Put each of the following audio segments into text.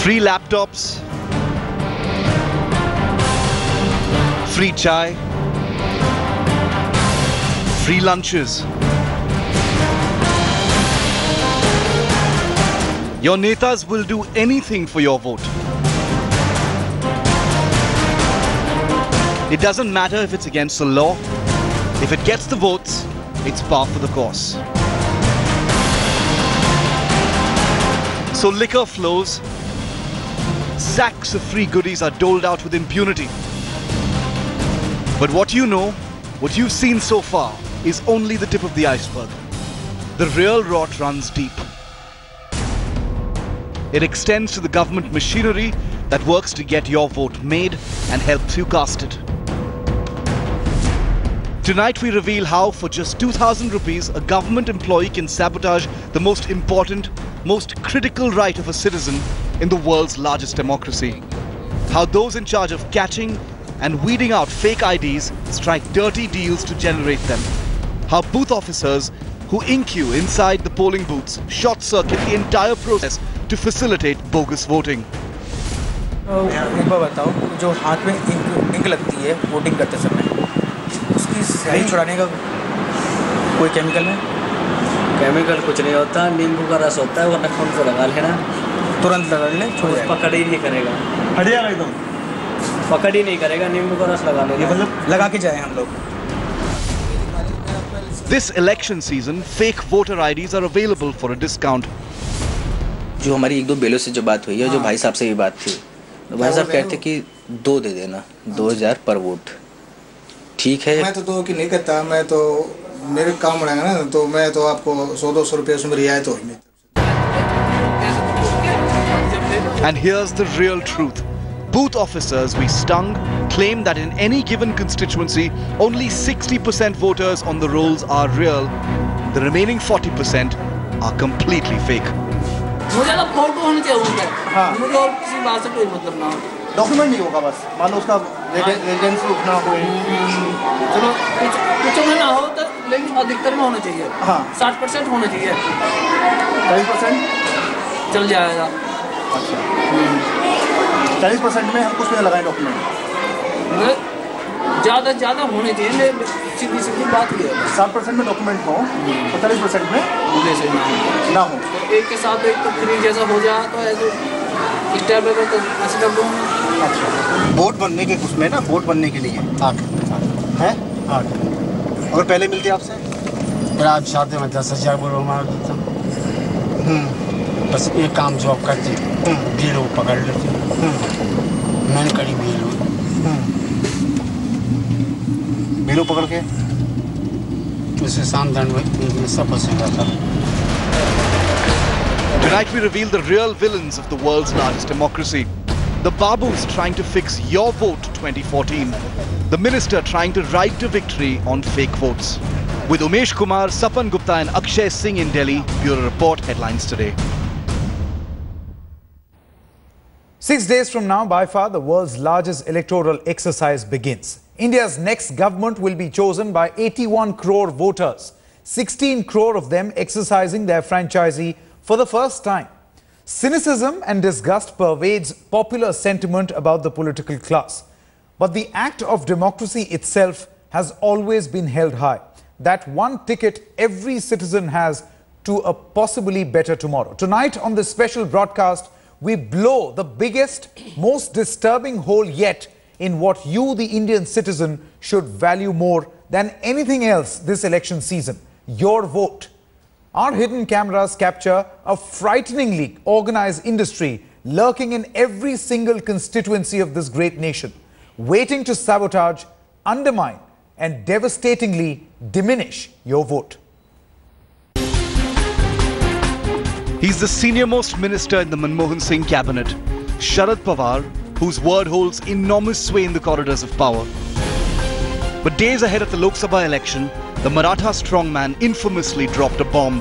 Free laptops, free chai, free lunches. Your netas will do anything for your vote. It doesn't matter if it's against the law. If it gets the votes, it's par for the course. So liquor flows, sacks of free goodies are doled out with impunity. But what you know, what you've seen so far, is only the tip of the iceberg. The real rot runs deep. It extends to the government machinery that works to get your vote made and helps you cast it. Tonight we reveal how, for just 2,000 rupees, a government employee can sabotage the most important, most critical right of a citizen in the world's largest democracy. How those in charge of catching and weeding out fake IDs strike dirty deals to generate them. How booth officers who ink you inside the polling booths short-circuit the entire process to facilitate bogus voting. एक बार बताओ, जो हाथ में ink लगती है voting करते समय, उसकी स्याही छुड़ाने का कोई केमिकल है? केमिकल कुछ नहीं होता, नींबू का रस होता है, वो नखून को लगा लेना, तुरंत लगा लेना, पकड़ ही नहीं करेगा, हट जाएगा एकदम, पकड़ ही नहीं करेगा, नींबू का रस लगा लेना। ये मतलब लगा के जाए हम लोग। This election season, fake voter IDs are available for a discount. जो हमारी एक दो बेलों से जो बात हुई है, जो भाई साहब से भी बात थी, तो भाई साहब कहते कि 2 दे देना, 2,000 पर वोट। ठीक है। मैं तो 2 की नहीं करता, मैं तो मेरे काम बढ़ाएगा ना, तो मैं तो आपको 100-200 रुपये उसमें रियायत होगी। And here's the real truth. Booth officers we stung claim that in any given constituency, only 60% voters on the rolls are real. The remaining 40% are completely fake. मुझे ना फोटो होनी चाहिए, हाँ, मुझे और किसी बात से कोई मतलब ना हो। डॉक्यूमेंट नहीं होगा बस, मान लो उसका रेजिडेंस उठना हो, चलो कुछ में ना हो तो, लेकिन अधिकतर में होना चाहिए। हाँ, 60% होना चाहिए, 40% चल जाएगा। अच्छा, 40% में हम कुछ नहीं लगाए डॉक्यूमेंट, ज़्यादा होने चाहिए, सीधी बात ये है। 60% में डॉक्यूमेंट हो, 40% में ना हो, तो एक के साथ एक तो फ्री जैसा हो जाए तो ऐसे स्टेप पे तो ऐसे डब्बों में। अच्छा, वोट बनने के उसमें ना, वोट बनने के लिए 8 है, 8 अगर पहले मिलते आपसे, मेरा आप शादी में 10,000 बोलो मार देता, बस एक काम जॉब करती, बिल वो पकड़ लेती, मैंने करी बिल बिलो पकड़ के उसे सामधान में सब बसेगा था। Tonight we reveal the real villains of the world's largest democracy. The Babus trying to fix your vote 2014. The minister trying to ride to victory on fake votes. With Umesh Kumar, Sapan Gupta and Akshay Singh in Delhi, Bureau Report headlines today. 6 days from now, by far, the world's largest electoral exercise begins. India's next government will be chosen by 81 crore voters, 16 crore of them exercising their franchisee for the first time. Cynicism and disgust pervades popular sentiment about the political class. But the act of democracy itself has always been held high. That one ticket every citizen has to a possibly better tomorrow. Tonight on this special broadcast, we blow the biggest, most disturbing hole yet in what you, the Indian citizen, should value more than anything else this election season: your vote. Our hidden cameras capture a frighteningly organized industry lurking in every single constituency of this great nation, waiting to sabotage, undermine, and devastatingly diminish your vote. He's the senior-most minister in the Manmohan Singh cabinet, Sharad Pawar, whose word holds enormous sway in the corridors of power. But days ahead of the Lok Sabha election, the Maratha strongman infamously dropped a bomb.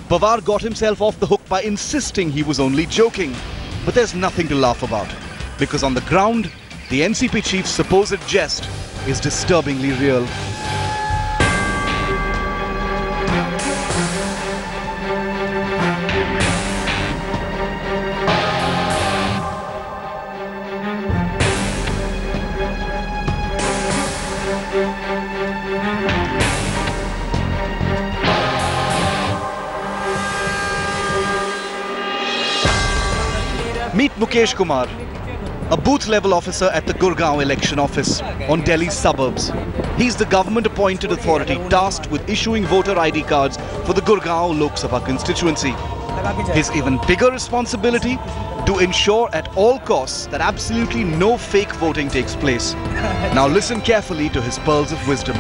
Pawar got himself off the hook by insisting he was only joking. But there's nothing to laugh about, because on the ground, the NCP chief's supposed jest is disturbingly real. Meet Mukesh Kumar, a booth-level officer at the Gurgaon election office on Delhi's suburbs. He's the government-appointed authority tasked with issuing voter ID cards for the Gurgaon Lok Sabha constituency. His even bigger responsibility to ensure at all costs that absolutely no fake voting takes place. Now listen carefully to his pearls of wisdom.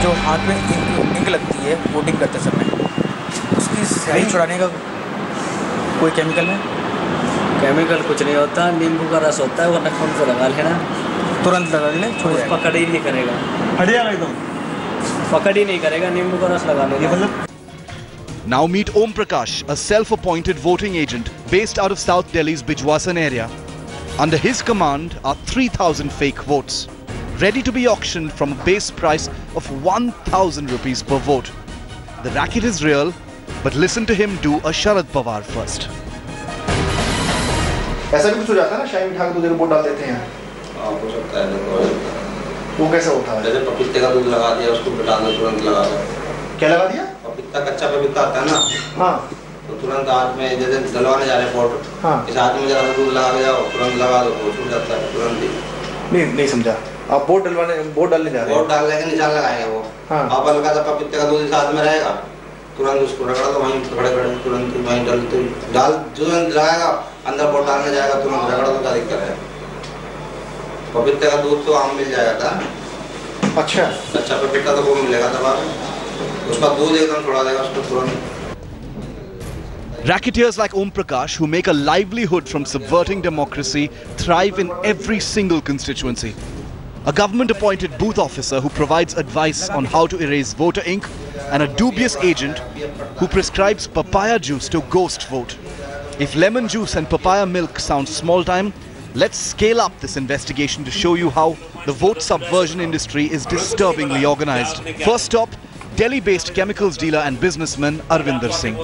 जो हाथ में ink लगती है voting करते समय, उसकी स्याही छुड़ाने का कोई केमिकल है? केमिकल कुछ नहीं होता, नींबू का रस होता है, वो नखून से लगा लेना, तुरंत लगा ले, छोड़ जाएगा, पकड़ ही नहीं करेगा, हट जाएगा एकदम, पकड़ ही नहीं करेगा, नींबू का रस लगा लेना। Now meet Om Prakash, a self-appointed voting agent based out of South Delhi's Bijwasan area. Under his command are 3,000 fake votes, ready to be auctioned from a base price of 1,000 rupees per vote. The racket is real, but listen to him do a Sharad Pawar first. ऐसा भी कुछ हो जाता है ना, शाही मिठा के दूध वोट डाल देते हैं। हो सकता है। वो कैसे होता है? जैसे पपीते का दूध लगा दिया, उसको मिटा दो, तुरंत लगा दो। क्या लगा दिया? पपीता, कच्चा पपीता आता है ना, हाँ, तो तुरंत हाथ में जैसे डलवाने जा रहे हैं वोट, हाँ, इस हाथ में जरा सा दूध लगा के जाओ, तुरंत लगा दो, वो छूट जाता है तुरंत ही। नहीं समझा। आप वोट डालने जा रहे हैं? वोट डालने के निशान लगाएंगे वो। हाँ। आप हल्का सा पपीते का दूध इस हाथ में रहेगा, तुरंत उसको रगड़ा दो, वहीं खड़े तुरंत वहीं डाल तुरंत जाएगा, अंदर वोट डालने जाएगा, तुरंत रगड़ा दो, क्या दिक्कत है? पपीते का दूध तो आम मिल जाएगा था। अच्छा, कच्चा पपीता तो वो मिलेगा दबा में, उसका दूध एकदम छोड़ा देगा उसको तुरंत। Racketeers like Om Prakash, who make a livelihood from subverting democracy, thrive in every single constituency. A government-appointed booth officer who provides advice on how to erase voter ink, and a dubious agent who prescribes papaya juice to ghost vote. If lemon juice and papaya milk sound small time, let's scale up this investigation to show you how the vote subversion industry is disturbingly organized. First stop, Delhi-based chemicals dealer and businessman Arvinder Singh.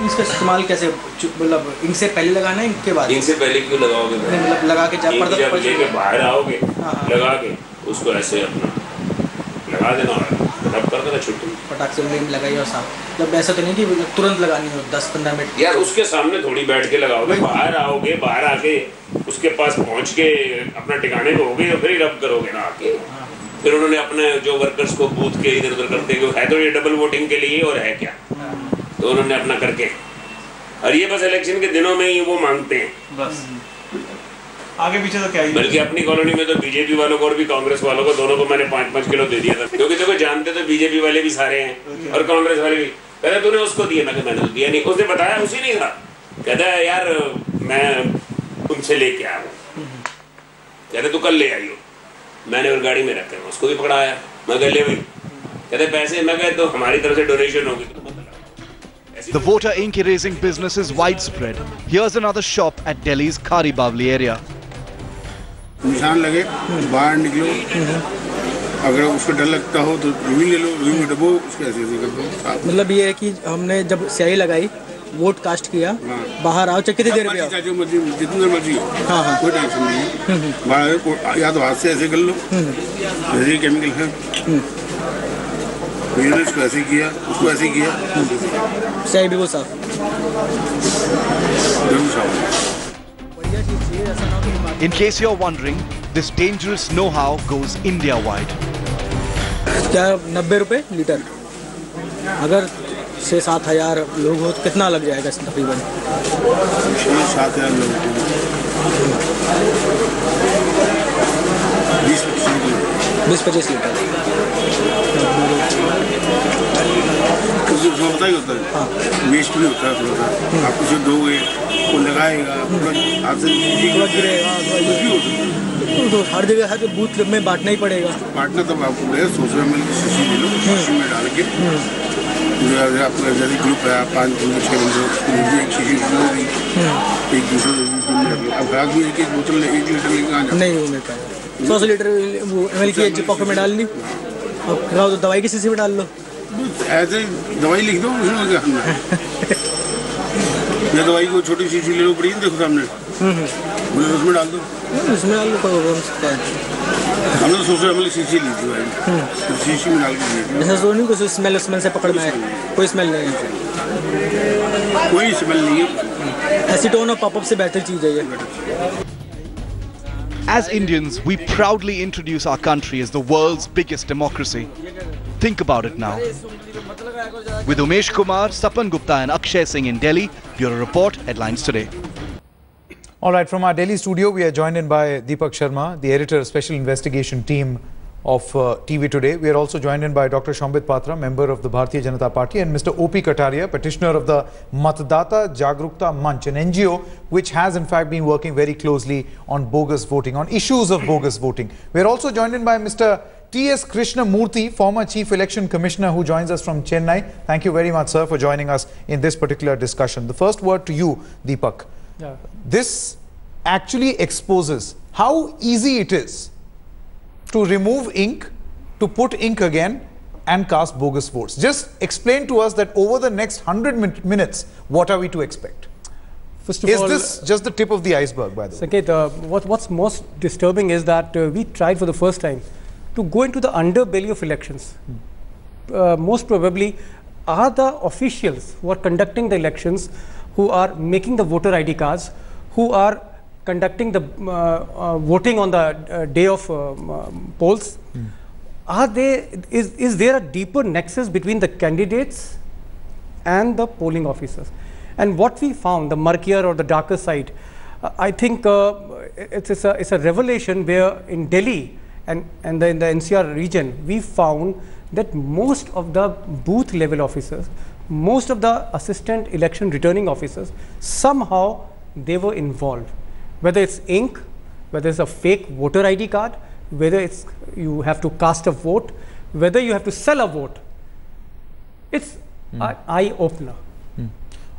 इसका इस्तेमाल कैसे, मतलब ink से पहले लगाना है, ink के बाद? इंक से पहले क्यों लगाओगे? मतलब लगा के जब लेके बाहर आओगे, लगा के उसको ऐसे अपना लगा देना और रब कर देना, छुट्टी। पटाख से लगाई और साफ, जब ऐसा तो नहीं कि तुरंत लगानी हो 10-15 मिनट? यार उसके सामने थोड़ी बैठ के लगाओगे, बाहर आओगे, बाहर आके उसके पास पहुंच के अपना ठिकाने पे होगे तो फिर ही रब करोगे ना आके। फिर उन्होंने अपने जो वर्कर्स को बूथ के इधर उधर करते हैं, है तो ये डबल वोटिंग के लिए और है क्या, तो उन्होंने अपना करके, और ये बस इलेक्शन के दिनों में ही वो मांगते हैं बस, आगे पीछे तो क्या ही। बल्कि अपनी कॉलोनी में तो बीजेपी वालों को और भी कांग्रेस वालों को दोनों को मैंने 5-5 किलो दे दिया था, क्योंकि देखो जानते तो बीजेपी वाले भी सारे हैं और कांग्रेस वाले भी। पहले तूने उसको दिया, मैंने तो दिया नहीं, उसने बताया उसी नहीं था, कहता है यार मैं तुमसे लेके आया हूँ, कहते तू कल ले आई हो, मैंने और गाड़ी में रखे, उसको भी पकड़ाया, मैं कह ले भाई, कहते पैसे, मैं कह तो हमारी तरफ से डोनेशन होगी। The voter ink erasing business is widespread. Here's another shop at Delhi's Khari Bawli area. निशान लगे, बाहर निकलो, अगर उसको डर लगता हो तो रुई ले लो, रुई में डबो, उसको ऐसे कर दो। मतलब ये है कि हमने जब स्याही लगाई, वोट कास्ट किया, बाहर आओ, चाहे कितनी देर में आओ, जितनी देर मर्जी हो, हाँ, कोई टेंशन नहीं है। बाहर या तो हाथ से ऐसे कर लो, जैसे केमिकल है, इसको ऐसे किया, उसको ऐसे किया, स्याही बिल्कुल साफ, बिल्कुल साफ। In case you're wondering, this dangerous know-how goes India-wide. क्या 90 रुपए लीटर? अगर 6-7 हज़ार लोग हो तो कितना लग जाएगा तकरीबन? 6-7 हज़ार लोग, 20-25 लीटर। उसमें पता ही होता है, वेस्ट भी होता है थोड़ा सा, आप उसे दोगे वो लगाएगा, हाथ से गिरेगा, कुछ भी हो सकता है। तो हर जगह है तो बूथ में बांटना ही पड़ेगा। बांटना तब आपको पड़ेगा, 100 ml की शीशी ले लो, शीशी में डाल के आपका जैसे ग्रुप है, 5 बंदे 6 बंदे, एक शीशी एक दूसरे अब रात में एक बोतल 1 लीटर लेके कहाँ जाए? नहीं वो मिलता है 100 लीटर ml की एक पॉकेट में डाल ली, और तो दवाई की शीशी में डाल लो। ऐसे दवाई लिख दो, उसमें क्या करना है? या दवाई को छोटी शीशी ले लो, पड़ी देखो सामने, बोले उसमें डाल दो, उसमें डाल लो, कोई सकता है। हमने 100 ml शीशी ली थी भाई, शीशी में डाल के दी। ऐसा तो नहीं कुछ स्मेल से पकड़ना है, कोई स्मेल नहीं है, कोई स्मेल नहीं है। एसीटोन और पॉपअप से बेहतर चीज़ है ये। As Indians, we proudly introduce our country as the world's biggest democracy. Think about it now. With Umesh Kumar, Sapan Gupta and Akshay Singh in Delhi, Bureau Report, Headlines Today. All right, from our Delhi studio, we are joined in by Deepak Sharma, the editor, Special Investigation Team of TV Today. We are also joined in by Dr. Shambit Patra, member of the Bharatiya Janata Party, and Mr. O.P. Kataria, petitioner of the Matdata Jagrukta Manch, an NGO which has in fact been working very closely on bogus voting, on issues of bogus voting. We are also joined in by Mr. T.S. Krishnamurthy, former Chief Election Commissioner, who joins us from Chennai. Thank you very much, sir, for joining us in this particular discussion. The first word to you, Deepak. Yeah. This actually exposes how easy it is to remove ink, to put ink again and cast bogus votes. Just explain to us that over the next 100 minutes, what are we to expect? First of all, is this just the tip of the iceberg, by the way? Sanket, what's most disturbing is that we tried for the first time to go into the underbelly of elections. Most probably are the officials who are conducting the elections, who are making the voter ID cards, who are conducting the voting on the day of polls. Is there a deeper nexus between the candidates and the polling officers? And what we found, the murkier or the darker side, I think it's a revelation where in Delhi and in the NCR region, we found that most of the booth level officers, most of the assistant election returning officers, somehow they were involved. Whether it's ink, whether it's a fake voter ID card, whether it's you have to cast a vote, whether you have to sell a vote, it's an eye-opener.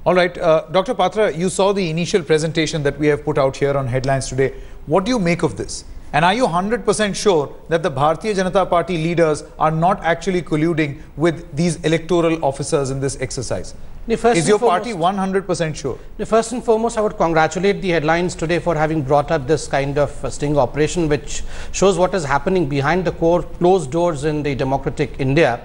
All right, Dr. Patra, you saw the initial presentation that we have put out here on Headlines Today. What do you make of this? And are you 100% sure that the Bharatiya Janata Party leaders are not actually colluding with these electoral officers in this exercise? Is your party 100% sure? First and foremost, I would congratulate the Headlines Today for having brought up this kind of sting operation, which shows what is happening behind the closed doors in the democratic India.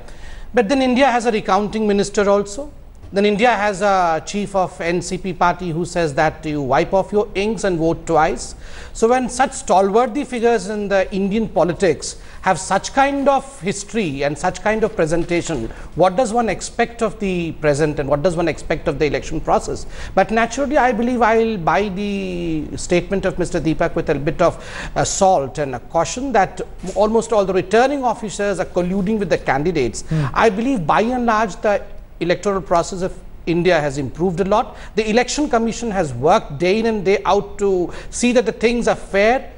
But then India has a recounting minister also. Then India has a chief of NCP party who says that you wipe off your inks and vote twice. So when such stalwarty figures in the Indian politics have such kind of history and such kind of presentation, what does one expect of the present and what does one expect of the election process? But naturally, I believe I will buy the statement of Mr. Deepak with a bit of salt and a caution that almost all the returning officers are colluding with the candidates. I believe by and large the electoral process of India has improved a lot. The Election Commission has worked day in and day out to see that the things are fair.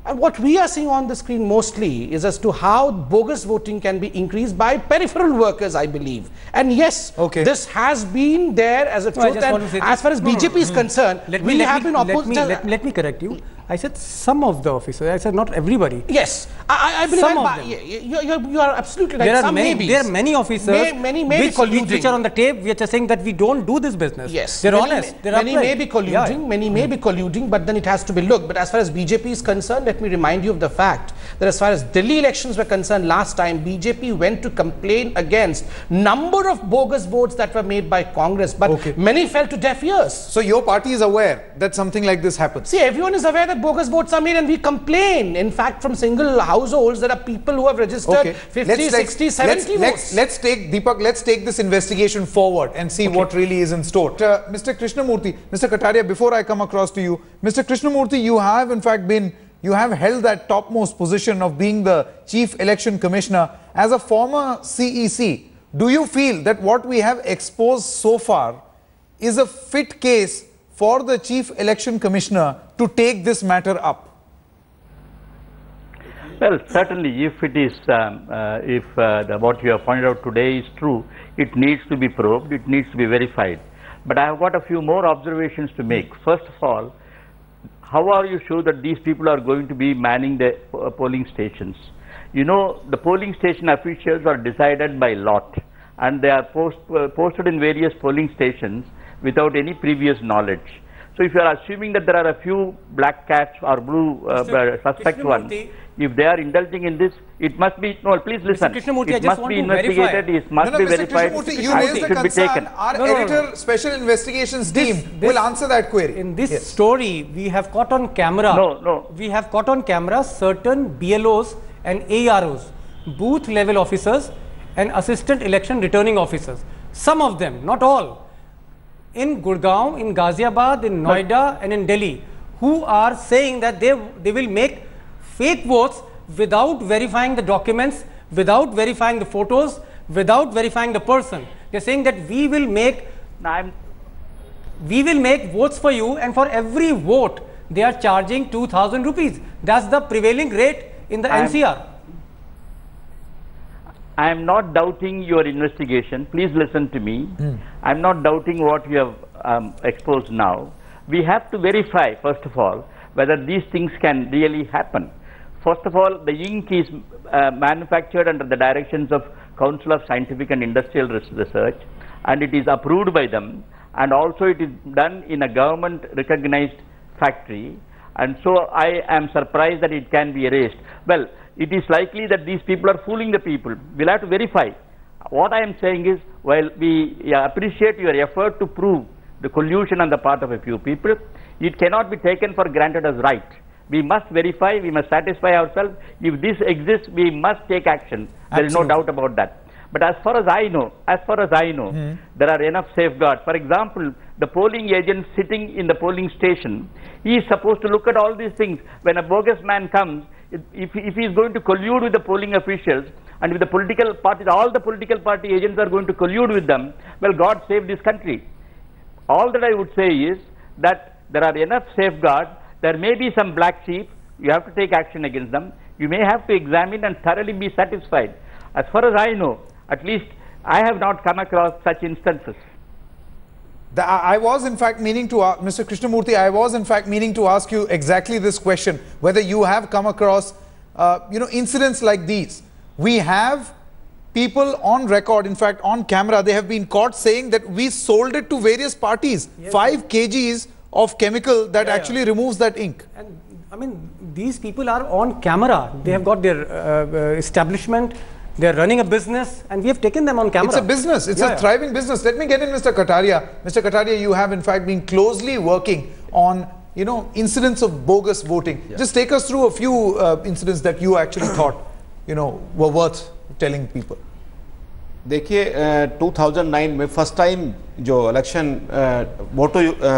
And what we are seeing on the screen mostly is as to how bogus voting can be increased by peripheral workers, I believe. And yes, this has been there as a truth. And as far as BJP is concerned, we have been opposed. Let me correct you. I said some of the officers. I said not everybody. Yes, I believe some of them. You are absolutely right. There are many officers which are on the tape which are saying that we don't do this business. Yes, they're honest. Many may be colluding. Many may be colluding, but then it has to be looked. But as far as BJP is concerned, let me remind you of the fact that as far as Delhi elections were concerned, last time BJP went to complain against number of bogus votes that were made by Congress, but many fell to deaf ears. So your party is aware that something like this happens? See, everyone is aware that bogus votes are made and we complain. In fact, from single households, there are people who have registered 50, 60, 70 votes. Let's take, Deepak, let's take this investigation forward and see what really is in store. Mr. Krishnamurthy, Mr. Kataria, before I come across to you, Mr. Krishnamurthy, you have in fact you have held that topmost position of being the Chief Election Commissioner. As a former CEC, Do you feel that what we have exposed so far is a fit case for the Chief Election Commissioner to take this matter up? Well, certainly, if it is, what you have pointed out today is true, it needs to be probed, it needs to be verified. But I have got a few more observations to make. First of all, how are you sure that these people are going to be manning the polling stations? You know, the polling station officials are decided by lot, and they are posted in various polling stations without any previous knowledge. So if you are assuming that there are a few black cats or blue suspect ones, if they are indulging in this, it must be, no, please listen, it must be investigated, it must be verified, you raised the concern. Our editor, special investigations team will answer that query. In this story, we have caught on camera, we have caught on camera certain BLOs and AROs, booth level officers and assistant election returning officers. Some of them, not all, in Gurgaon, in Ghaziabad, in Noida and in Delhi, who are saying that they will make fake votes without verifying the documents, without verifying the photos, without verifying the person. They are saying that we will make votes for you, and for every vote they are charging 2,000 rupees. That's the prevailing rate in the NCR. I am not doubting your investigation. Please listen to me. I am not doubting what you have exposed now. We have to verify, first of all, whether these things can really happen. First of all, the ink is manufactured under the directions of Council of Scientific and Industrial Research, and it is approved by them, and also it is done in a government recognized factory, and so I am surprised that it can be erased. Well, it is likely that these people are fooling the people. We'll have to verify. What I am saying is, while we appreciate your effort to prove the collusion on the part of a few people, it cannot be taken for granted as right. We must verify, we must satisfy ourselves. If this exists, we must take action. There is no doubt about that. But as far as I know, there are enough safeguards. For example, the polling agent sitting in the polling station, he is supposed to look at all these things. When a bogus man comes, if he is going to collude with the polling officials and with the political parties, all the political party agents are going to collude with them, well, God save this country. All that I would say is that there are enough safeguards. There may be some black sheep. You have to take action against them. You may have to examine and thoroughly be satisfied. As far as I know, at least I have not come across such instances. I was in fact meaning to, Mr. Krishnamurthy, I was in fact meaning to ask you exactly this question, whether you have come across, incidents like these. We have people on record, in fact on camera, they have been caught saying that we sold it to various parties, 5 kgs of chemical that actually removes that ink. And I mean, these people are on camera. They have got their establishment. They are running a business, and we have taken them on camera. It's a business. It's a thriving business. Let me get in Mr. Kataria. Mr. Kataria, you have in fact been closely working on, incidents of bogus voting. Just take us through a few incidents that you actually thought, were worth telling people. देखिए 2009 में first time जो election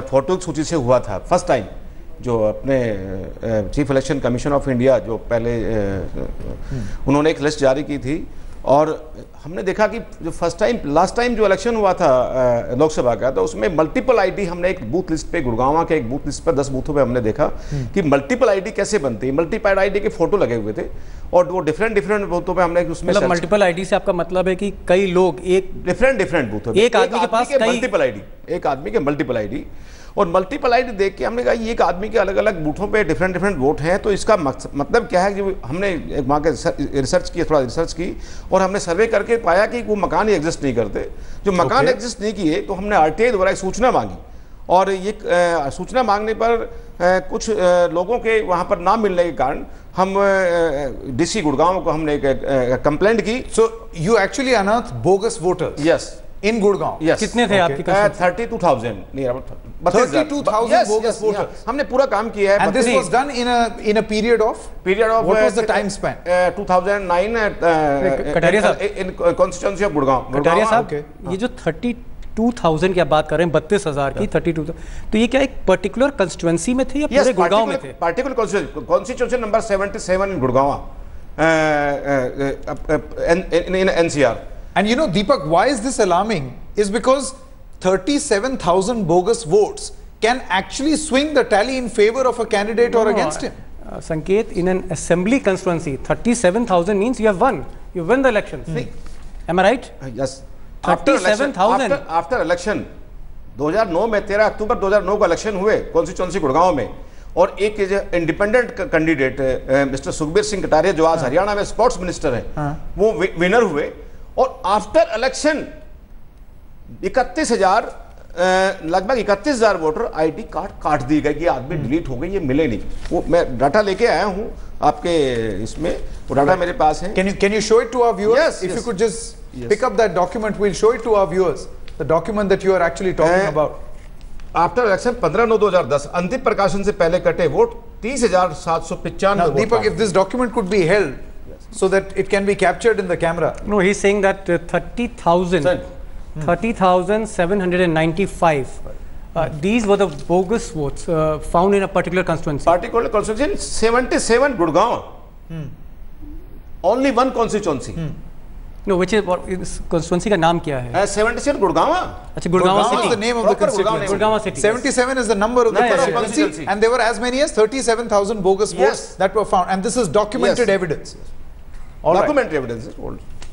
photo सूची से हुआ था, first time जो अपने chief election commission of India जो पहले उन्होंने एक लिस्ट जारी की थी, और हमने देखा कि जो फर्स्ट टाइम लास्ट टाइम जो इलेक्शन हुआ था लोकसभा का, तो उसमें मल्टीपल आईडी हमने एक बूथ लिस्ट पे, गुड़गांव के एक बूथ लिस्ट पर 10 बूथों पे हमने देखा कि मल्टीपल आईडी कैसे बनती है। मल्टीपल आईडी के फोटो लगे हुए थे और वो डिफरेंट बूथों पे हमने उसमें मतलब मल्टीपल आईडी से आपका मतलब है कि कई लोग एक डिफरेंट बूथों पे एक आदमी के पास मल्टीपल आईडी, एक आदमी के मल्टीपल आईडी, और मल्टीपल आईडी देख के हमने कहा ये एक आदमी के अलग अलग बूथों पे डिफरेंट वोट हैं, तो इसका मतलब क्या है कि हमने वहाँ के रिसर्च की, थोड़ा रिसर्च की, और हमने सर्वे करके पाया कि वो मकान ही एग्जिस्ट नहीं करते। जो मकान एग्जिस्ट नहीं किए तो हमने आरटीआई द्वारा एक सूचना मांगी, और ये सूचना मांगने पर कुछ लोगों के वहाँ पर ना मिलने के कारण हम डीसी गुड़गांव को हमने एक कंप्लेंट की। So you actually unearth bogus voters? Yes, in Gurgaon. Yes. कितने थे आपकी? 32,000 near about 32,000 bogus voters. हमने पूरा काम किया है। And this was done in a period of what was the time span? 2009 Kataria साहब in constituency of Gurgaon. Kataria साहब, ये जो 32,000 की आप बात कर रहे हैं, 32,000 की 32,000, तो ये क्या एक पर्टिकुलर कंस्टिट्यूएंसी में थे या पूरे गुड़गांव में थे? Particular constituency number 77 in Gurgaon in NCR. And you know, Deepak, why is this alarming? Is because 37,000 bogus votes can actually swing the tally in favor of a candidate or against him. Sanket, in an assembly constituency, 37,000 means you have won. You win the elections. Am I right? Yes. 37,000. After election, 2009 में 13 अक्टूबर 2009 को election हुए constituency Gurgaon में, और एक independent candidate mister Sukhbir Singh Kataria जो आज हरियाणा में sports minister है, वो विनर हुए। और आफ्टर इलेक्शन 31,000 लगभग 31,000 वोटर आईडी कार्ड काट दिए गए कि आदमी डिलीट हो गए, ये मिले नहीं। वो मैं डाटा लेके आया हूँ आपके इसमें, वो डाटा मेरे पास है। Can you show it to our viewers? If you could just pick up that document, we'll show it to our viewers. The document that you are actually talking about. After election 15/9/2010 अंतिम प्रकाशन से पहले कटे vote 30,795। Now, Deepak, if this document could be held so that it can be captured in the camera. No, he's saying that 30,795. These were the bogus votes found in a particular constituency. Particular constituency 77 Gurgaon. Only one constituency. No, which is what is constituency का नाम क्या है? 77 Gurgaon. अच्छा, Gurgaon city. is the name of the constituency. Gurgaon city. 77 is the number of the constituency, and there were as many as 37,000 bogus votes that were found, and this is documented evidence. Documented evidence.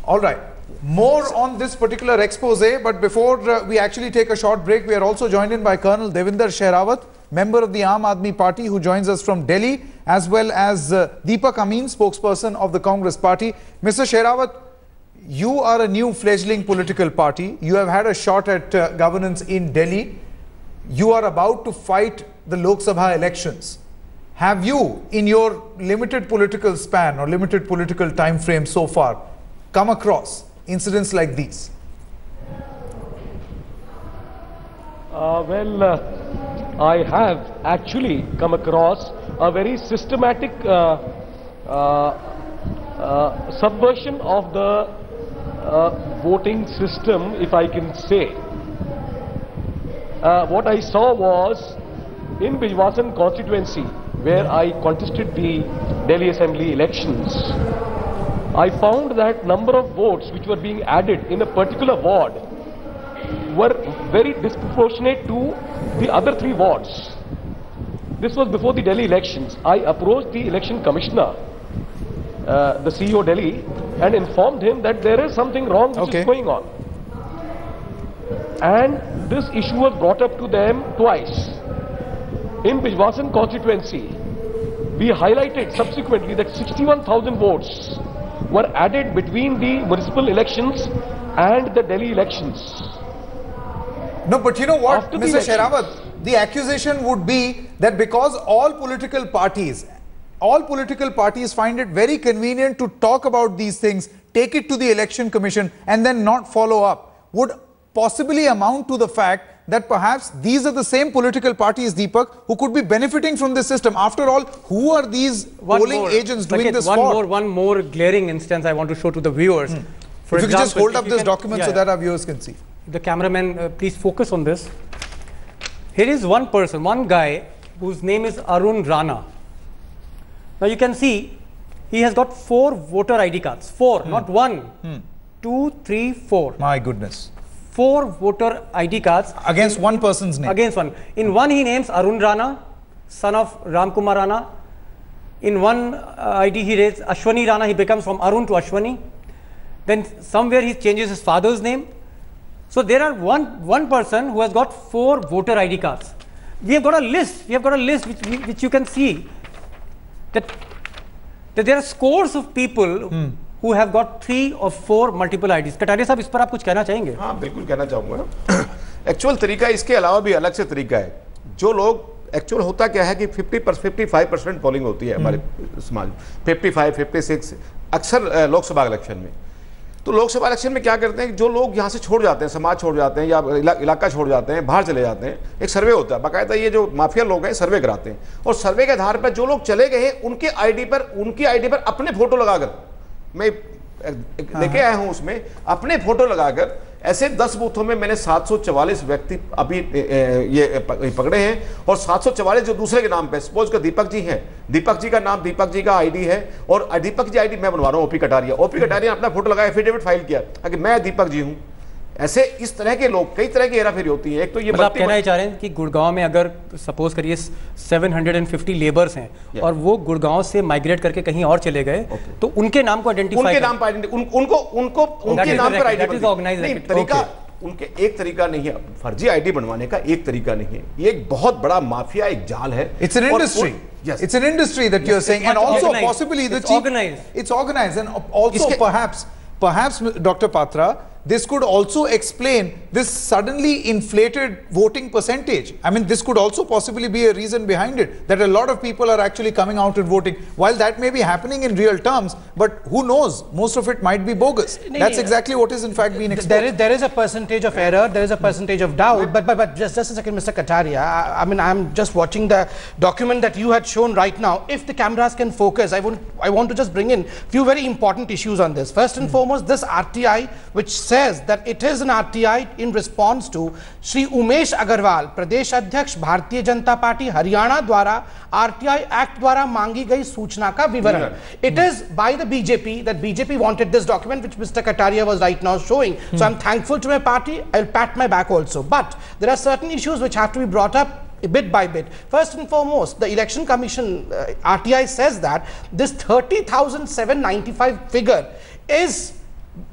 All right. More on this particular expose, but before we actually take a short break, we are also joined in by Colonel Devinder Shehrawat, member of the Aam Aadmi Party, who joins us from Delhi, as well as Deepak Amin, spokesperson of the Congress Party. Mr. Shehrawat, you are a new fledgling political party. You have had a shot at governance in Delhi. You are about to fight the Lok Sabha elections. Have you, in your limited political span or limited political time frame so far, come across incidents like these? I have actually come across a very systematic subversion of the voting system, if I can say. What I saw was in Bijwasan constituency, where I contested the Delhi Assembly elections, I found that number of votes which were being added in a particular ward were very disproportionate to the other 3 wards. This was before the Delhi elections. I approached the election commissioner, the CEO Delhi, and informed him that there is something wrong which is going on. And this issue was brought up to them twice. In Bijwasan constituency, we highlighted subsequently that 61,000 votes were added between the municipal elections and the Delhi elections. No, but you know what, Mr. Shehrawat, the accusation would be that because all political parties find it very convenient to talk about these things, take it to the election commission and then not follow up, would possibly amount to the fact that perhaps these are the same political parties, Deepak, who could be benefiting from this system. After all, who are these polling agents doing this for? One more glaring instance I want to show to the viewers. For if you could just hold up this document so that our viewers can see. The cameraman, please focus on this. Here is one person, one guy whose name is Arun Rana. Now you can see he has got 4 voter ID cards. 4, not 1, 2, 3, 4. My goodness. 4 voter ID cards. Against one person's name. Against one. In one he names Arun Rana, son of Ram Kumar Rana. In one ID he raised Ashwani Rana, he becomes from Arun to Ashwani. Then somewhere he changes his father's name. So there are one person who has got 4 voter ID cards. We have got a list. Which you can see that there are scores of people who have got 3 or 4 multiple IDs. Kataria साहब, इस पर आप कुछ कहना चाहेंगे? हाँ, बिल्कुल कहना चाहूँगा। एक्चुअल तरीका इसके अलावा भी अलग से तरीका है। जो लोग एक्चुअल होता क्या है कि 55% पोलिंग होती है हमारे समाज में, 55, 56 अक्सर लोकसभा इलेक्शन में। तो लोकसभा इलेक्शन में क्या करते हैं कि जो लोग यहाँ से छोड़ जाते हैं, समाज छोड़ जाते हैं या इलाका छोड़ जाते हैं, बाहर चले जाते हैं, एक सर्वे होता है बाकायदा, ये जो माफिया लोग हैं सर्वे कराते हैं, और सर्वे के आधार पर जो लोग चले गए हैं उनकी आईडी पर अपने फोटो लगाकर, मैं लेके आया हूं उसमें, अपने फोटो लगाकर ऐसे 10 बूथों में मैंने 744 व्यक्ति अभी ये पकड़े हैं, और 744 जो दूसरे के नाम पे, सपोज का दीपक जी हैं, दीपक जी का नाम, दीपक जी का आईडी है, और दीपक जी आईडी मैं बनवा रहा हूँ ओपी कटारिया, ओपी कटारिया अपना फोटो लगा एफिडेविट फाइल किया कि मैं दीपक जी हूँ। ऐसे इस तरह के लोग, कई तरह की हेराफेरी होती है। एक तो ये मतलब आप कहना चाह रहे हैं कि गुड़गांव में अगर सपोज करिए 750 लेबर्स हैं और वो गुड़गांव से माइग्रेट करके कहीं और चले गए, तो उनके नाम को आइडेंटिफाई, उनके नाम पर उनके नाम पर आईडी तरीका, उनके एक तरीका नहीं है, फर्जी आईडी बनवाने का एक तरीका नहीं है, ये एक बहुत बड़ा माफिया, एक जाल है। It's an industry. Yes. It's an industry that you're saying, and also possibly the chief. It's organized, and also perhaps Dr. Patra, this could also explain this suddenly inflated voting percentage. I mean, this could also possibly be a reason behind it, that a lot of people are actually coming out and voting. While that may be happening in real terms, but who knows, most of it might be bogus. That's exactly what is in fact being exposed. There is a percentage of error, there is a percentage of doubt, but just a second, Mr. Kataria, I mean, I'm just watching the document that you had shown right now. If the cameras can focus, I want to just bring in few very important issues on this. First and foremost, this RTI, which says that it is an RTI in response to Shri Umesh Agarwal, Pradesh Adhyaksh, Bharatiya Janata Party, Haryana द्वारा RTI Act द्वारा मांगी गई सूचना का विवरण. It is by the BJP that BJP wanted this document, which Mr. Kataria was right now showing. So I'm thankful to my party. I'll pat my back also. But there are certain issues which have to be brought up bit by bit. First and foremost, the Election Commission, RTI says that this 30,795 figure is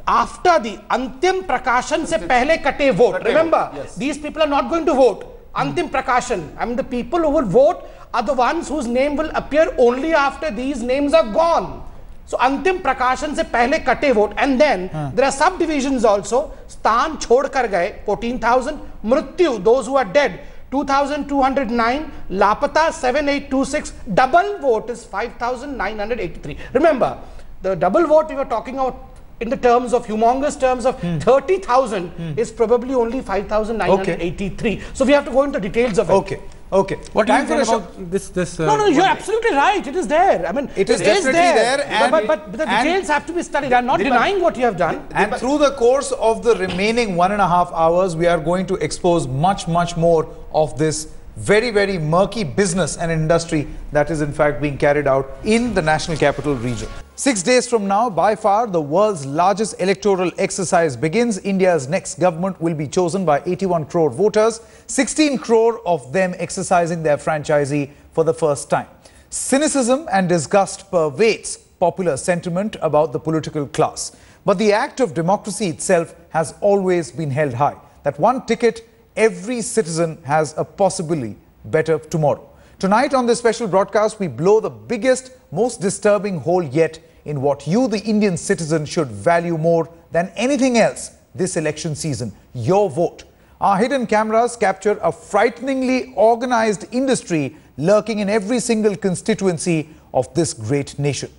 after the Antim Prakashan se pehle kate vote. Remember, these people are not going to vote. Antim Prakashan. I mean, the people who will vote are the ones whose name will appear only after these names are gone. So, Antim Prakashan se pehle kate vote. And then, there are subdivisions also. Stan chhod kar gaye, 14,000. Mrityu, those who are dead, 2,209. Lapata, 7,826. Double vote is 5,983. Remember, the double vote we were talking about in the terms of humongous terms of 30,000 is probably only 5,983. So we have to go into details of it. Okay. What do you think about this? No, you're absolutely right. It is there. I mean, it is definitely there. But the details have to be studied. I'm not denying what you have done. And through the course of the remaining 1.5 hours, we are going to expose much more of this very, very murky business and industry that is in fact being carried out in the National Capital Region. 6 days from now, by far the world's largest electoral exercise begins. India's next government will be chosen by 81 crore voters, 16 crore of them exercising their franchisee for the first time. Cynicism and disgust pervades popular sentiment about the political class. But the act of democracy itself has always been held high. That one ticket, every citizen has a possibly better tomorrow. Tonight on this special broadcast, we blow the biggest, most disturbing hole yet in what you, the Indian citizen, should value more than anything else this election season: your vote. Our hidden cameras capture a frighteningly organized industry lurking in every single constituency of this great nation.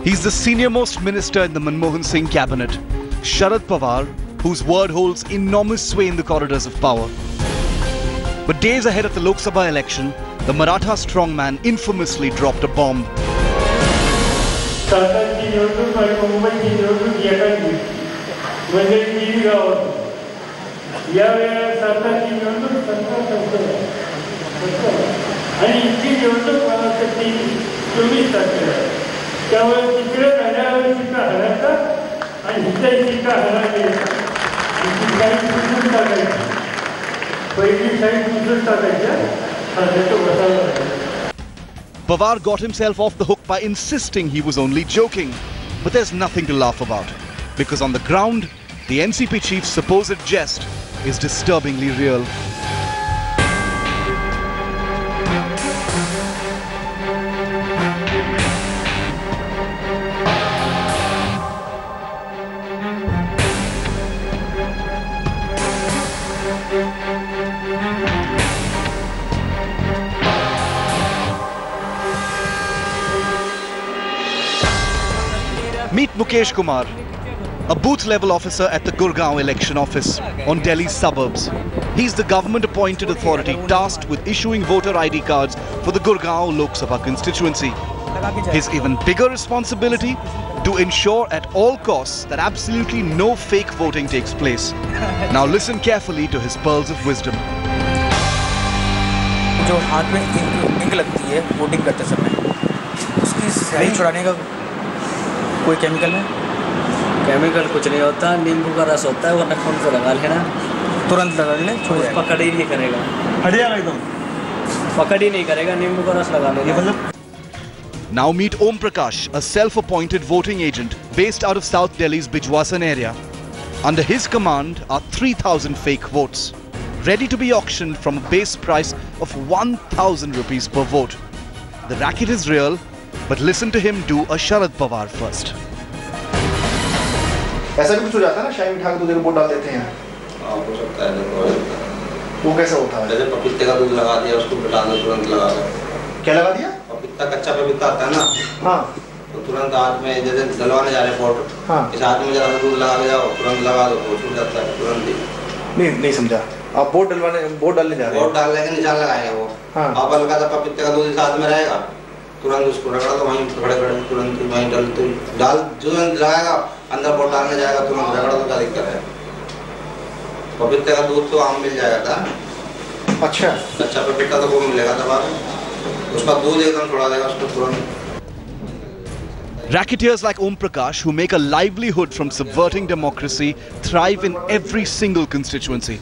He's the senior-most minister in the Manmohan Singh cabinet, Sharad Pawar, whose word holds enormous sway in the corridors of power. But days ahead of the Lok Sabha election, the Maratha strongman infamously dropped a bomb. Pawar got himself off the hook by insisting he was only joking. But there's nothing to laugh about, because on the ground, the NCP chief's supposed jest is disturbingly real. Meet Mukesh Kumar, a booth-level officer at the Gurgaon election office on Delhi's suburbs. He's the government-appointed authority tasked with issuing voter ID cards for the Gurgaon Lok Sabha constituency. His even bigger responsibility to ensure at all costs that absolutely no fake voting takes place. Now listen carefully to his pearls of wisdom. जो हाथ में ink लगती है voting करते समय, उसकी स्याही छुड़ाने का कोई केमिकल है? केमिकल कुछ नहीं होता, नींबू का रस होता है, वो नखून से लगा लेना, तुरंत लगा ले, पकड़ ही नहीं करेगा, हट जाएगा एकदम, पकड़ ही नहीं करेगा, नींबू का रस लगा लेना। Now meet Om Prakash, a self-appointed voting agent based out of South Delhi's Bijwasan area. Under his command are 3,000 fake votes, ready to be auctioned from a base price of 1,000 rupees per vote. The racket is real, but listen to him do a Sharad Pawar first. ऐसा भी कुछ हो जाता है ना, शाही मिठा के दूध में वोट डाल देते हैं। हो सकता है, वो कैसे होता है? जैसे पपीते का दूध लगा दिया, उसको डाल दो, तुरंत लगा दो। क्या लगा दिया? पपीता, कच्चा पपीता आता है ना, हाँ, तो तुरंत हाथ में जैसे डलवाने जा रहे वोट, हाँ, इस हाथ में जरा दूध लगा के जाओ, तुरंत लगा दो, वोट छूट जाता है तुरंत ही। नहीं समझा। आप वोट डालने जा रहे हैं? वोट डालने के निशान लगाएंगे वो। हाँ। आप हल्का सा पपीते का दूध इस हाथ में रहेगा, तुरंत उसको रगड़ा दो, वहीं खड़े तुरंत वहीं डाल तुरंत लगाएगा, अंदर वोट डालने जाएगा, तुरंत रगड़ा दो, क्या दिक्कत है? पपीते का दूध तो आम मिल जाएगा था। अच्छा, कच्चा पपीता तो वो मिलेगा था बाद में, उसका दूध एकदम छोड़ा देगा उसको तुरंत। Racketeers like Om Prakash, who make a livelihood from subverting democracy, thrive in every single constituency.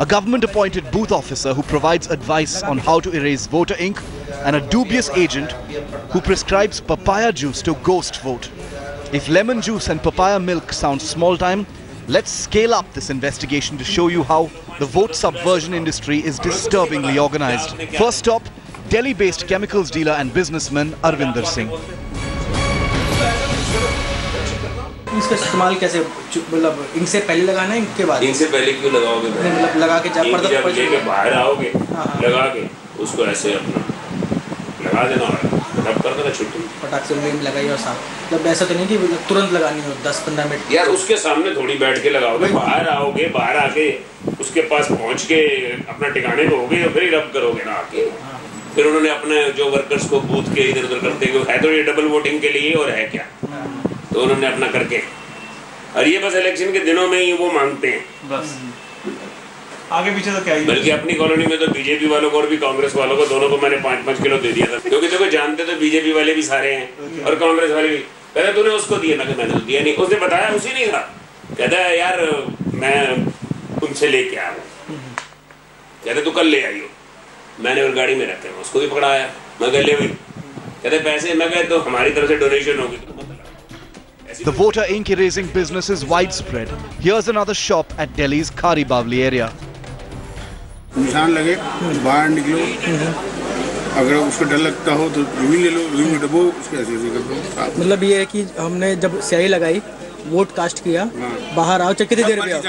A government-appointed booth officer who provides advice on how to erase voter ink, and a dubious agent who prescribes papaya juice to ghost vote. If lemon juice and papaya milk sound small time, let's scale up this investigation to show you how the vote subversion industry is disturbingly organized. First stop, Delhi-based chemicals dealer and businessman Arvinder Singh. इसका इस्तेमाल कैसे, मतलब ink से पहले लगाना है, ink के बाद? इंक से पहले क्यों लगाओगे? मतलब लगा के जब लेके बाहर आओगे, लगा के उसको ऐसे अपना लगा देना और रब कर देना, छुट्टी। पटाख से में लगाइए और साथ, मतलब ऐसा तो नहीं कि तुरंत लगानी हो 10-15 मिनट? यार उसके सामने थोड़ी बैठ के लगाओगे, बाहर आओगे, बाहर आके उसके पास पहुंच के अपना ठिकाने पे होगे और फिर ही रब करोगे ना आके। फिर उन्होंने अपने जो वर्कर्स को बूथ के इधर उधर करते है तो ये डबल वोटिंग के लिए और है क्या, तो उन्होंने अपना करके, और ये बस इलेक्शन के दिनों में ही वो मांगते हैं बस, आगे पीछे तो क्या ही। बल्कि अपनी कॉलोनी में तो बीजेपी वालों को और भी कांग्रेस वालों को दोनों को मैंने 5-5 किलो दे दिया था, क्योंकि देखो जानते तो बीजेपी वाले भी सारे हैं और कांग्रेस वाले भी। कहते तूने उसको दिया ना, कि मैंने तो दिया नहीं, उसने बताया उसी नहीं था, कहता है यार मैं उनसे लेके आया हूँ, कहते तू कल ले आई हो, मैंने और गाड़ी में रखे हैं, उसको भी पकड़ाया, मैं कह ले भाई, कहते पैसे, मैं कह तो हमारी तरफ से डोनेशन होगी। The voter ink erasing business is widespread. Here's another shop at Delhi's Khari Bawli area. निशान लगे, बाहर निकलो, अगर उसको डर लगता हो तो रूई ले लो, रूई में डबो, उसको ऐसे ऐसे कर दो। मतलब ये है कि हमने जब स्याही लगाई, वोट कास्ट किया, बाहर आओ, चाहे कितनी देर में आओ,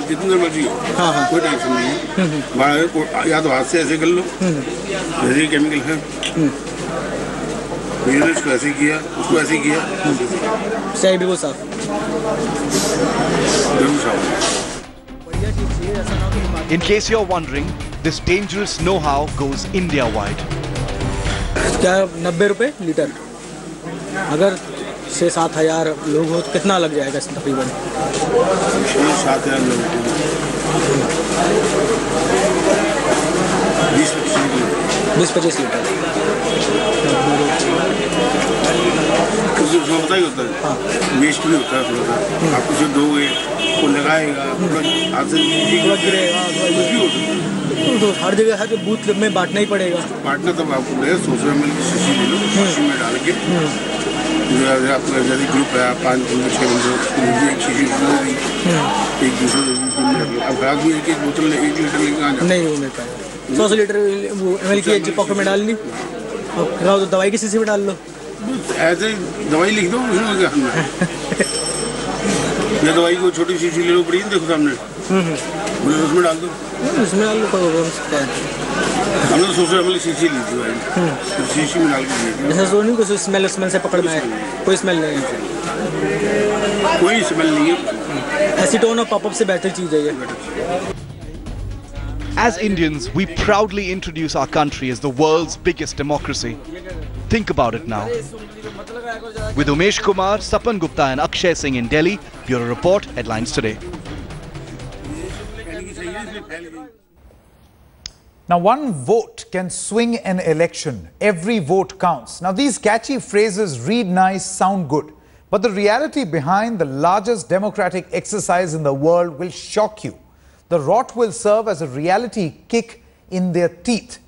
जितनी मर्जी हो, हाँ, कोई टेंशन नहीं है। बाहर या तो हाथ से ऐसे कर लो, जैसे केमिकल है, मैंने इसको ऐसे किया, उसको ऐसे किया, स्याही बिल्कुल साफ, बिल्कुल साफ। In case you're wondering, this dangerous know-how goes India-wide. क्या 90 रुपए लीटर? अगर 6-7 हज़ार लोग हो तो कितना लग जाएगा तकरीबन? 6-7 हज़ार लोग, 20-25 लीटर। उसमें पता ही होता है, वेस्ट भी होता है थोड़ा सा, आप उसे दोगे, वो लगाएगा, हाथ से गिरेगा, तो हर जगह है तो बूथ में बांटना ही पड़ेगा। बांटना तब आपको 100 ml की शीशी ले लो, शीशी में डाल के, आपका जैसे ग्रुप है, 5-6 बंदे, एक शीशी एक दूसरे, अब रात में एक बोतल 1 लीटर लेके आ जाए, नहीं वो मिल पाएगा। 100 लीटर वो ml की एक पॉकेट में डाल ली, और तो दवाई की शीशी में डाल लो, ऐसे दवाई लिख दो, या दवाई को छोटी शीशी ले लो, पड़ी देखो सामने, उसमें डाल दो, उसमें डाल लो, कोई हमने 100 ml शीशी ली थी भाई, शीशी में डाल के जैसे जो नहीं, कुछ स्मेल से पकड़ना है, कोई स्मेल नहीं है, कोई स्मेल नहीं है, एसीटोन और पॉपअप से बेहतर चीज़ है ये। As Indians, we proudly introduce our country as the world's biggest democracy. Think about it now. With Umesh Kumar, Sapan Gupta and Akshay Singh in Delhi, Bureau Report, Headlines Today. Now, one vote can swing an election. Every vote counts. Now, these catchy phrases read nice, sound good. But the reality behind the largest democratic exercise in the world will shock you. The rot will serve as a reality kick in their teeth.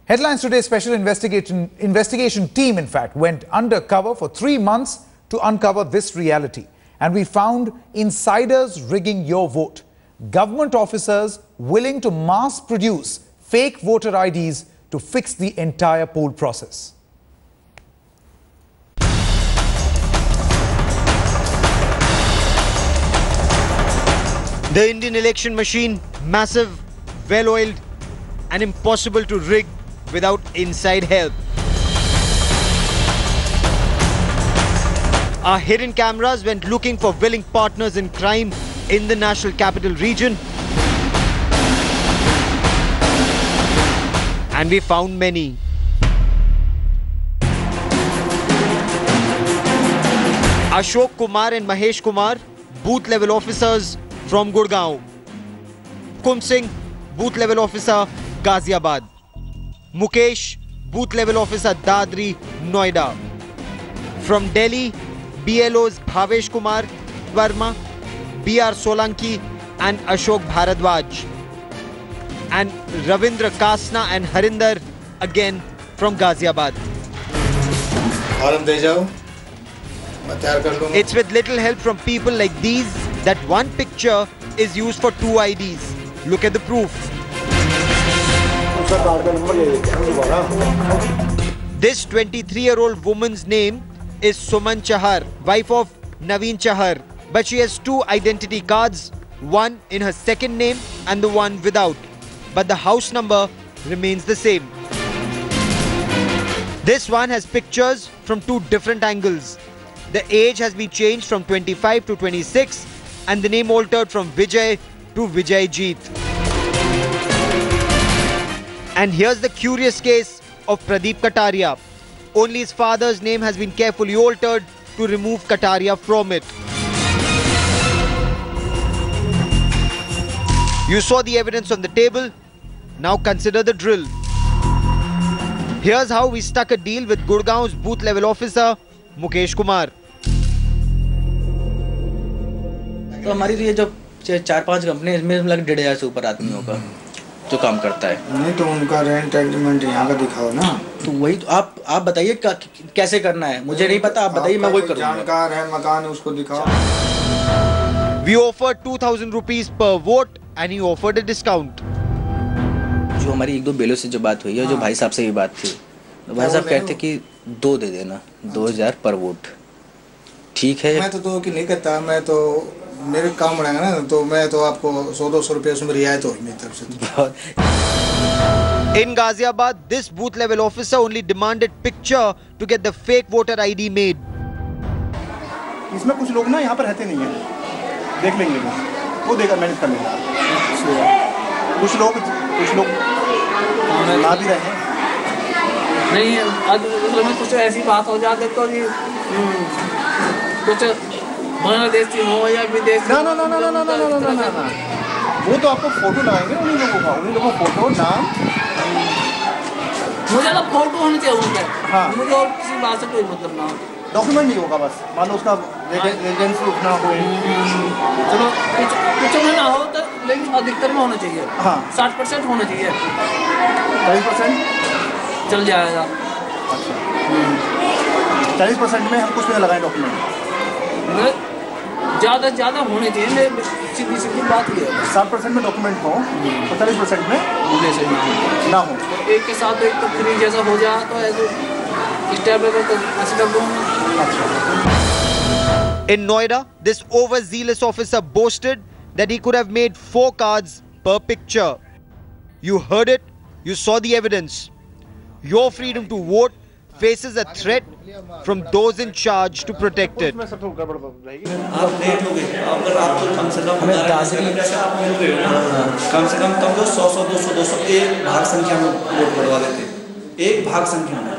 Headlines Today's special investigation team, in fact, went undercover for 3 months to uncover this reality. And we found insiders rigging your vote. Government officers willing to mass produce fake voter IDs to fix the entire poll process. The Indian election machine, massive, well-oiled and impossible to rig without inside help. Our hidden cameras went looking for willing partners in crime in the National Capital Region. And we found many. Ashok Kumar and Mahesh Kumar, booth level officers from Gurgaon. Kum Singh, booth level officer, Ghaziabad. Mukesh, booth level officer, Dadri, Noida. From Delhi, BLOs Bhavesh Kumar Verma, BR Solanki and Ashok Bharadwaj. And Ravindra Kasna and Harinder, again from Ghaziabad. It's with little help from people like these that one picture is used for 2 IDs. Look at the proof. This 23-year-old woman's name is Suman Chahar, wife of Naveen Chahar. But she has 2 identity cards, one in her second name and the one without. But the house number remains the same. This one has pictures from 2 different angles. The age has been changed from 25 to 26 and the name altered from Vijay to Vijayjeet. And here's the curious case of Pradeep Kataria. Only his father's name has been carefully altered to remove Kataria from it. You saw the evidence on the table. Now consider the drill. Here's how we stuck a deal with Gurgaon's booth level officer, Mukesh Kumar. तो हमारी तो ये जो 4-5 company इसमें लग 1,500 से ऊपर आदमियों का जो काम करता है। नहीं तो उनका रेंट एग्रीमेंट यहाँ का दिखाओ ना। तो वही तो आप बताइए कैसे करना है, मुझे नहीं पता, आप बताइए, मैं वही करूँगा। जानकार है मकान, उसको दिखाओ। We offered 2,000 rupees per vote and he offered a discount. जो हमारी 1-2 बेलों से जो बात हुई है, जो भाई साहब से भी बात थी, तो भाई साहब कहते कि 2 दे देना, 2,000 पर वोट। ठीक है। मैं तो 2 की नहीं कहता, मैं तो मेरे काम बढ़ाएगा ना, तो मैं तो आपको 100-200 रुपये उसमें रियायत होगी मेरी तरफ से। In Ghaziabad, this booth level officer only demanded picture to get the fake voter ID made. इसमें कुछ लोग ना यहाँ पर रहते नहीं हैं, देख लेंगे वो देगा, मैनेज कर लेगा। कुछ लोग ना भी रहे नहीं, अगर में कुछ ऐसी बात हो जाती तो ये कुछ बांग्लादेशी हो या विदेशी। ना वो तो आपको फोटो लगाएंगे उन्हीं लोगों को फोटो नाम। मुझे ना फोटो होनी चाहिए उनका। हाँ, मुझे और किसी बात से कोई मतलब ना हो। डॉक्यूमेंट नहीं होगा, बस मान लो उसका रेजिडेंस उठना हो। चलो कुछ में ना हो तो, लेकिन अधिकतर में होना चाहिए। हाँ, 60% होना चाहिए। 40% चल जाएगा। अच्छा, 40% में हम कुछ में लगाएं डॉक्यूमेंट। ज़्यादा से ज़्यादा होने चाहिए, सीधी बात ये है। 60% में डॉक्यूमेंट हो तो 40% में ना हो। तो एक के साथ एक तो फ्री जैसा हो जाए तो ऐसे स्टेप लेवल तो ऐसे कर दूँगा। In Noida, this overzealous officer boasted that he could have made 4 cards per picture. You heard it, you saw the evidence. Your freedom to vote faces a threat from those in charge to protect it. आप late हो गए, अगर आप तो कम से कम कम तो 100-200 एक भाग संख्या में वोट बढ़वा देते। एक भाग संख्या में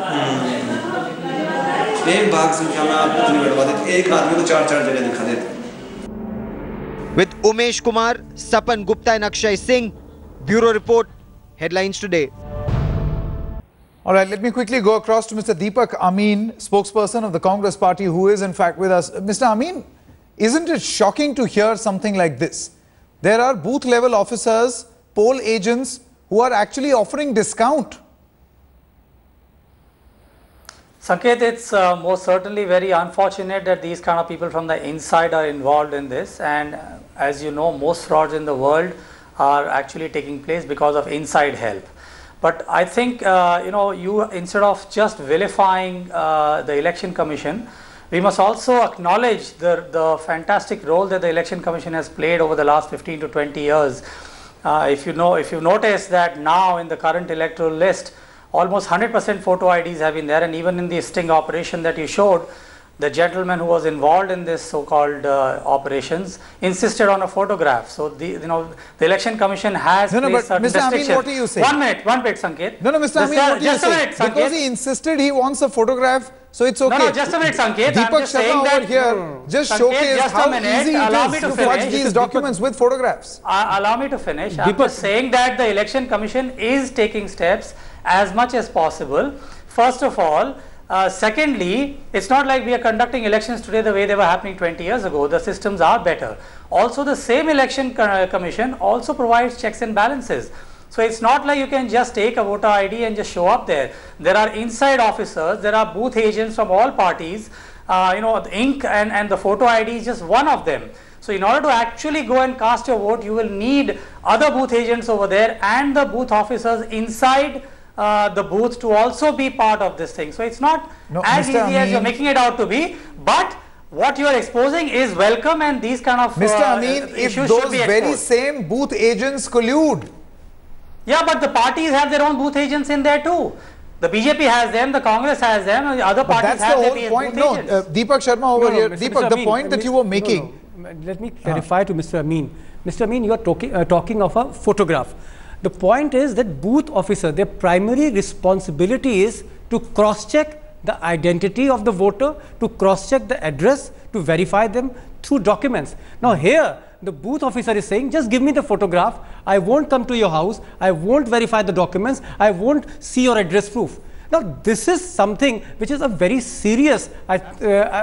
आप इतनी बढ़वा देते, एक आदमी को 4-4 जगह दिखा देते। With Umesh Kumar, Sapan Gupta and Akshay Singh, Bureau Report, Headlines Today. All right, let me quickly go across to Mr. Deepak Amin, spokesperson of the Congress party, who is in fact with us. Mr. Amin, isn't it shocking to hear something like this? There are booth level officers, poll agents who are actually offering discount. Sanket, it's most certainly very unfortunate that these kind of people from the inside are involved in this, and as you know, most frauds in the world are actually taking place because of inside help. But I think you instead of just vilifying the Election Commission, we must also acknowledge the fantastic role that the Election Commission has played over the last 15 to 20 years. If you notice that now in the current electoral list, almost 100% photo IDs have been there, and even in the sting operation that you showed, the gentleman who was involved in this so-called operations insisted on a photograph. So the Election Commission has placed certain Mr. Amin, what are you saying? One minute, Sanket. No, Mr. Amin, what are you saying? Because he insisted he wants a photograph, so it's okay. No, just a minute, Sanket. Deepak Sharma over here just showcased how easy it is to fudge these documents with photographs. Allow me to finish. I'm just saying that the Election Commission is taking steps as much as possible. First of all, secondly, it's not like we are conducting elections today the way they were happening 20 years ago. The systems are better. Also, the same Election Commission also provides checks and balances. So it's not like you can just take a voter ID and just show up there. There are inside officers, there are booth agents from all parties. The ink and the photo ID is just one of them. So in order to actually go and cast your vote, you will need other booth agents over there and the booth officers inside the booth to also be part of this thing. So it's not as easy as you're making it out to be, but what you are exposing is welcome, and these kind of Mr. Amin, if those very same booth agents collude. Yeah, but the parties have their own booth agents in there too. The BJP has them, the Congress has them, and the other parties have their booth agents. No, Deepak Sharma over here. Deepak, the point that you were making. Let me clarify to Mr. Amin. Mr. Amin, you are talking of a photograph. The point is that booth officer, their primary responsibility is to cross-check the identity of the voter, to cross-check the address, to verify them through documents. Now here, the booth officer is saying, just give me the photograph, I won't come to your house, I won't verify the documents, I won't see your address proof. Now this is something which is a very serious,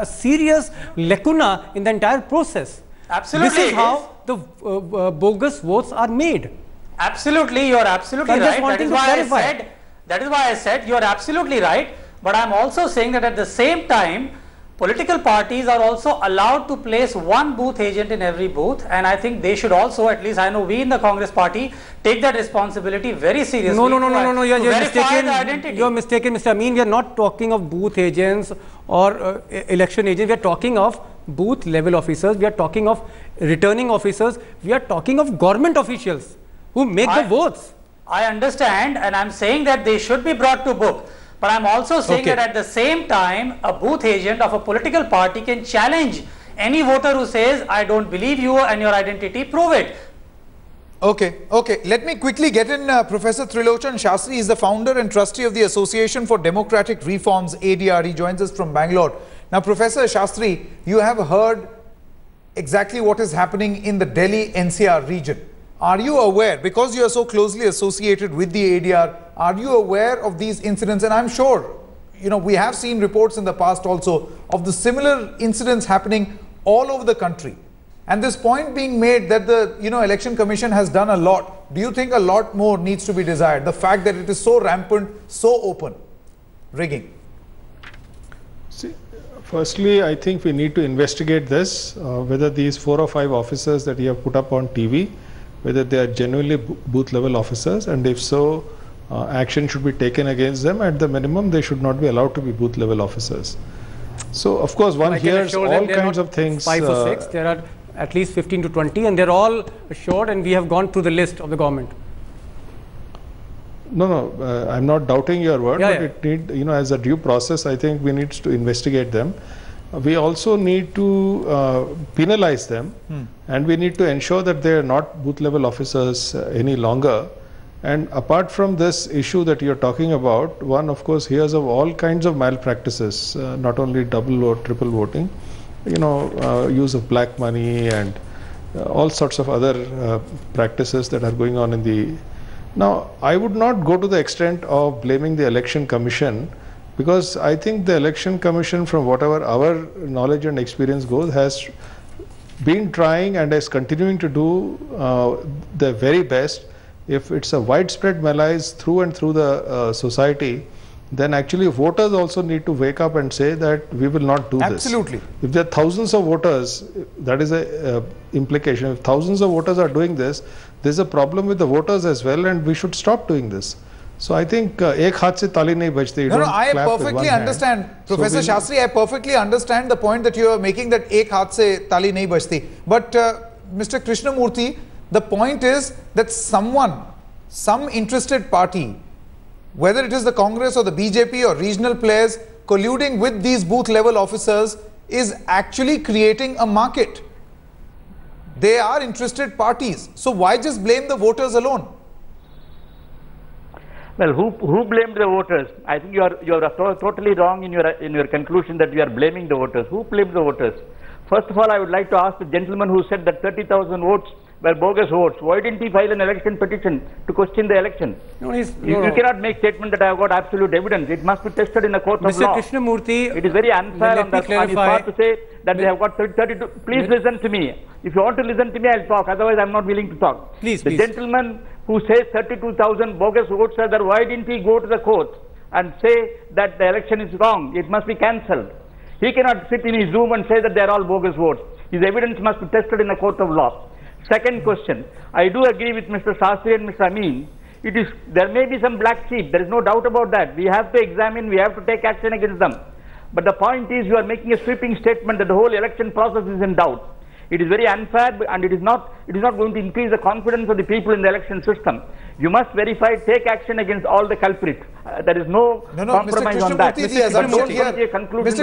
serious lacuna in the entire process. Absolutely. This is how the bogus votes are made. Absolutely, you are absolutely right. That is why I said you are absolutely right. But I am also saying that at the same time, political parties are also allowed to place one booth agent in every booth, and I think they should also, at least I know we in the Congress party, take that responsibility very seriously. No, you're mistaken. You're mistaken, Mr. Amin. We are not talking of booth agents or election agents. We are talking of booth level officers. We are talking of returning officers. We are talking of government officials who make the votes. I understand, and I'm saying that they should be brought to book. But I'm also saying that at the same time, a booth agent of a political party can challenge any voter who says, I don't believe you and your identity, prove it. Okay. Let me quickly get in Professor Trilochan Shastri. He is the founder and trustee of the Association for Democratic Reforms, ADR. He joins us from Bangalore. Now, Professor Shastri, you have heard exactly what is happening in the Delhi NCR region. Are you aware, because you are so closely associated with the ADR, are you aware of these incidents? And I'm sure, we have seen reports in the past also of the similar incidents happening all over the country. And this point being made that the, Election Commission has done a lot. Do you think a lot more needs to be desired? The fact that it is so rampant, so open, rigging. See, firstly, I think we need to investigate this, whether these 4 or 5 officers that you have put up on TV, whether they are genuinely booth level officers, and if so, action should be taken against them. At the minimum, they should not be allowed to be booth level officers. So, of course, one hears all kinds of things. 5 or 6, there are at least 15 to 20, and they're all assured, and we have gone through the list of the government. No, I'm not doubting your word, but it need, as a due process, I think we need to investigate them. We also need to penalize them, and we need to ensure that they are not booth level officers any longer. And apart from this issue that you're talking about, one of course hears of all kinds of malpractices, not only double or triple voting, use of black money and all sorts of other practices that are going on in the... Now, I would not go to the extent of blaming the Election Commission, because I think the Election Commission, from whatever our knowledge and experience goes, has been trying and is continuing to do the very best. If it's a widespread malaise through and through the society, then actually voters also need to wake up and say that we will not do this. Absolutely. If there are thousands of voters, that is a implication. If thousands of voters are doing this, there's a problem with the voters as well, and we should stop doing this. So I think ek haath se tali nahi bajte. No, I perfectly understand. Professor Shastri, I perfectly understand the point that you are making, that ek haath se tali nahi bajti. But Mr. Krishnamurthy, the point is that some interested party, whether it is the Congress or the BJP or regional players, colluding with these booth level officers is actually creating a market. They are interested parties. So why just blame the voters alone? Well, who blamed the voters? I think you are totally wrong in your conclusion that you are blaming the voters. Who blamed the voters? First of all, I would like to ask the gentleman who said that 30,000 votes were bogus votes. Why didn't he file an election petition to question the election? No, you cannot make statement that I have got absolute evidence. It must be tested in a court of law. Mr. Krishnamurthy, it is very unfair on his part to say that they have got 32. Please listen to me. If you want to listen to me, I'll talk. Otherwise, I'm not willing to talk. Please, the gentleman who says 32,000 bogus votes are there, why didn't he go to the court and say that the election is wrong? It must be cancelled. He cannot sit in his room and say that they are all bogus votes. His evidence must be tested in a court of law. Second question, I do agree with Mr. Shastri and Mr. Amin. There may be some black sheep, there is no doubt about that. We have to examine, we have to take action against them. But the point is, you are making a sweeping statement that the whole election process is in doubt. It is very unfair, and it is not going to increase the confidence of the people in the election system. You must verify, take action against all the culprits. There is no compromise on that. Mr.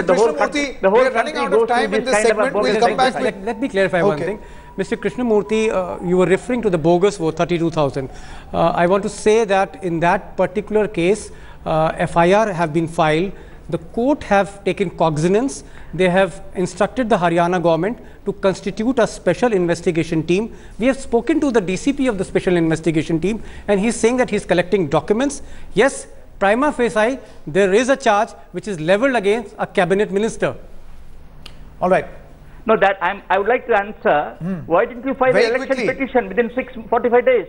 Krishnamurthy, we are running out of time in this segment. We'll come back. Let me clarify one thing. Mr. Krishnamurthy, you were referring to the bogus vote, 32,000. I want to say that in that particular case, FIR have been filed. The court have taken cognizance. They have instructed the Haryana government to constitute a special investigation team. We have spoken to the DCP of the special investigation team, and he's saying that he's collecting documents. Yes, prima facie, there is a charge which is leveled against a cabinet minister. All right. No, I would like to answer. Why didn't you file the election petition within 45 days?